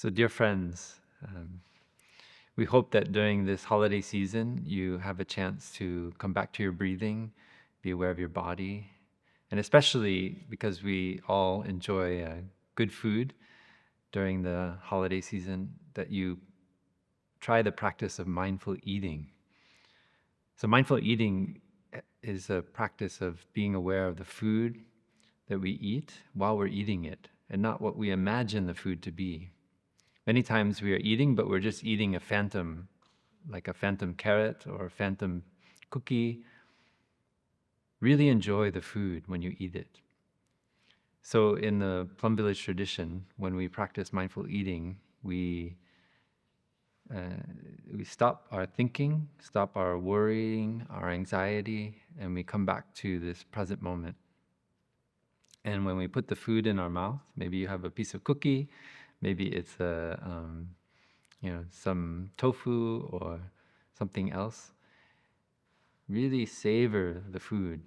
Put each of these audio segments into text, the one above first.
So, dear friends, we hope that during this holiday season you have a chance to come back to your breathing, be aware of your body, and especially because we all enjoy good food during the holiday season, that you try the practice of mindful eating. So, mindful eating is a practice of being aware of the food that we eat while we're eating it and not what we imagine the food to be. Many times we are eating, but we're just eating a phantom, like a phantom carrot or a phantom cookie. Really enjoy the food when you eat it. So in the Plum Village tradition, when we practice mindful eating, we stop our thinking, stop our worrying, our anxiety, and we come back to this present moment. And when we put the food in our mouth, maybe you have a piece of cookie, maybe it's some tofu or something else. Really savor the food.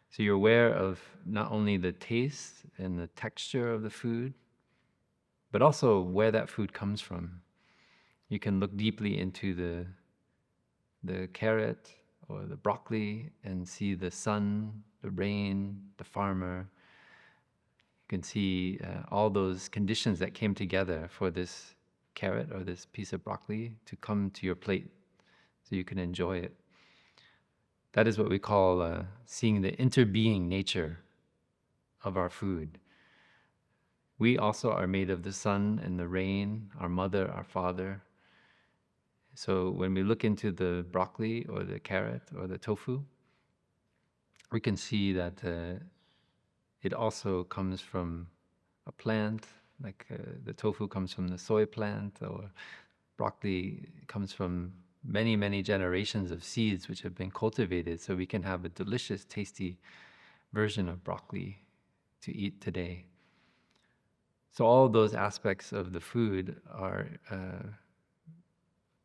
So you're aware of not only the taste and the texture of the food, but also where that food comes from. You can look deeply into the carrot or the broccoli and see the sun, the rain, the farmer. You can see all those conditions that came together for this carrot or this piece of broccoli to come to your plate so you can enjoy it. That is what we call seeing the interbeing nature of our food. We also are made of the sun and the rain, our mother, our father. So when we look into the broccoli or the carrot or the tofu, we can see that it also comes from a plant, like the tofu comes from the soy plant, or broccoli comes from many, many generations of seeds which have been cultivated, so we can have a delicious, tasty version of broccoli to eat today. So all of those aspects of the food are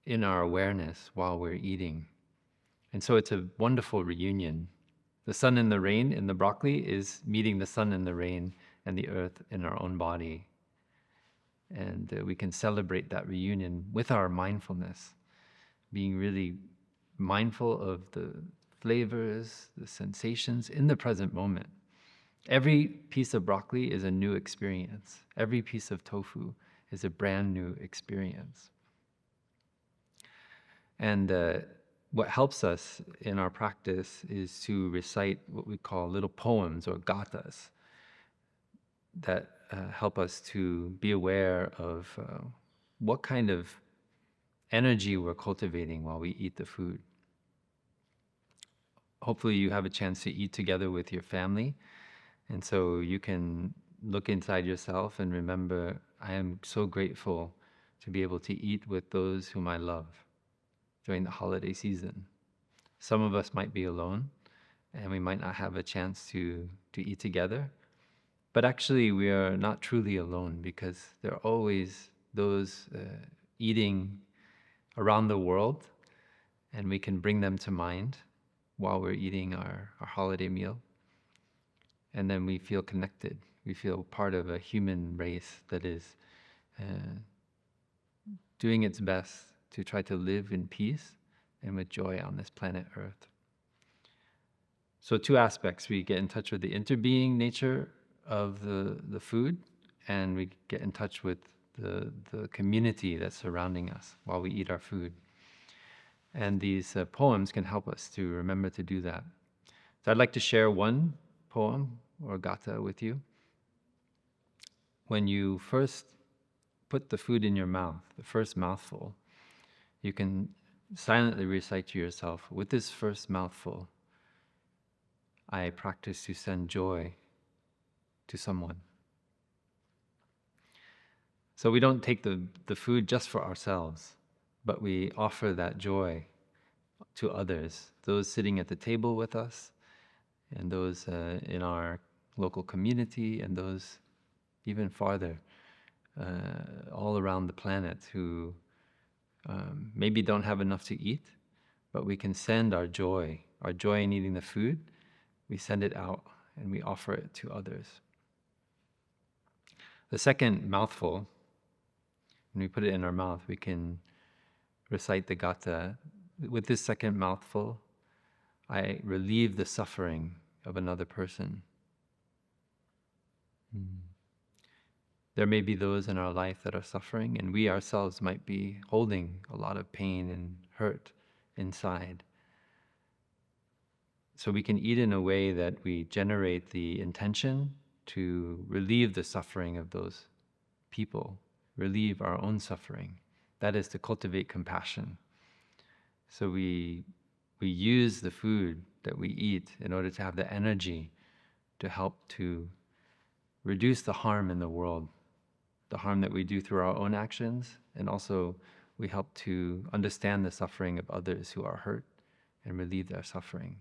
in our awareness while we're eating. And so it's a wonderful reunion. The sun and the rain in the broccoli is meeting the sun and the rain and the earth in our own body. And we can celebrate that reunion with our mindfulness, being really mindful of the flavors, the sensations in the present moment. Every piece of broccoli is a new experience. Every piece of tofu is a brand new experience. And what helps us in our practice is to recite what we call little poems or gathas that help us to be aware of what kind of energy we're cultivating while we eat the food. Hopefully you have a chance to eat together with your family, and so you can look inside yourself and remember, I am so grateful to be able to eat with those whom I love during the holiday season. Some of us might be alone, and we might not have a chance to eat together. But actually, we are not truly alone, because there are always those eating around the world, and we can bring them to mind while we're eating our holiday meal. And then we feel connected. We feel part of a human race that is doing its best to try to live in peace and with joy on this planet Earth. So two aspects: we get in touch with the interbeing nature of the food, and we get in touch with the community that's surrounding us while we eat our food. And these poems can help us to remember to do that. So I'd like to share one poem or gatha with you. When you first put the food in your mouth, the first mouthful, you can silently recite to yourself, with this first mouthful, I practice to send joy to someone. So we don't take the food just for ourselves, but we offer that joy to others, those sitting at the table with us, and those in our local community, and those even farther, all around the planet who maybe don't have enough to eat, but we can send our joy in eating the food. We send it out and we offer it to others. The second mouthful when we put it in our mouth, we can recite the gatha. With this second mouthful, I relieve the suffering of another person. There may be those in our life that are suffering, and we ourselves might be holding a lot of pain and hurt inside. So we can eat in a way that we generate the intention to relieve the suffering of those people, relieve our own suffering. That is to cultivate compassion. So we use the food that we eat in order to have the energy to help to reduce the harm in the world, the harm that we do through our own actions, and also we help to understand the suffering of others who are hurt and relieve their suffering.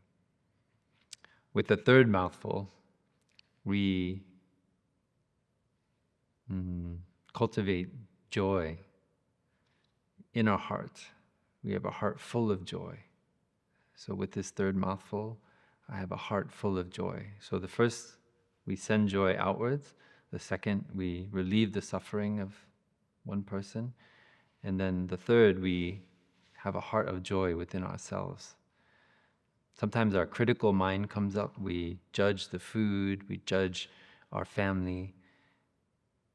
With the third mouthful, we cultivate joy in our heart. We have a heart full of joy. So with this third mouthful, I have a heart full of joy. So the first, we send joy outwards. The second, we relieve the suffering of one person. And then the third, we have a heart of joy within ourselves. Sometimes our critical mind comes up. We judge the food, we judge our family.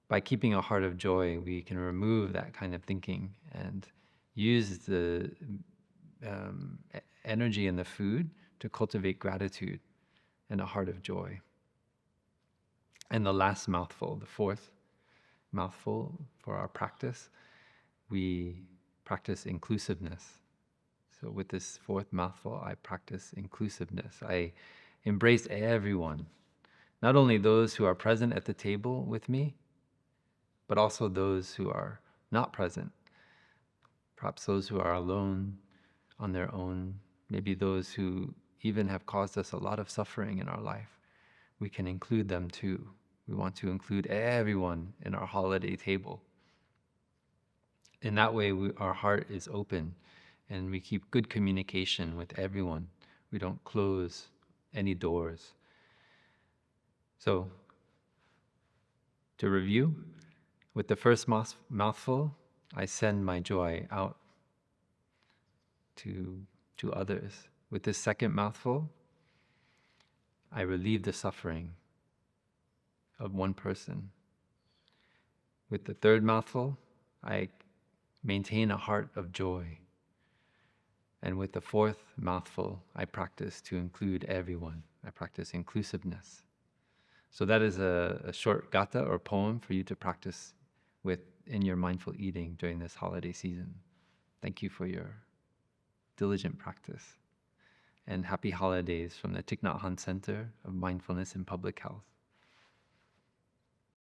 By keeping a heart of joy, we can remove that kind of thinking and use the energy in the food to cultivate gratitude and a heart of joy. And the last mouthful, the fourth mouthful for our practice, we practice inclusiveness. So with this fourth mouthful, I practice inclusiveness. I embrace everyone, not only those who are present at the table with me, but also those who are not present. Perhaps those who are alone, on their own, maybe those who even have caused us a lot of suffering in our life. We can include them too. We want to include everyone in our holiday table. In that way, our heart is open and we keep good communication with everyone. We don't close any doors. So, to review, with the first mouthful, I send my joy out to others. With this second mouthful, I relieve the suffering of one person. With the third mouthful, I maintain a heart of joy. And with the fourth mouthful, I practice to include everyone. I practice inclusiveness. So that is a short gatha or poem for you to practice with in your mindful eating during this holiday season. Thank you for your diligent practice. And happy holidays from the Thich Nhat Hanh Center of Mindfulness and Public Health.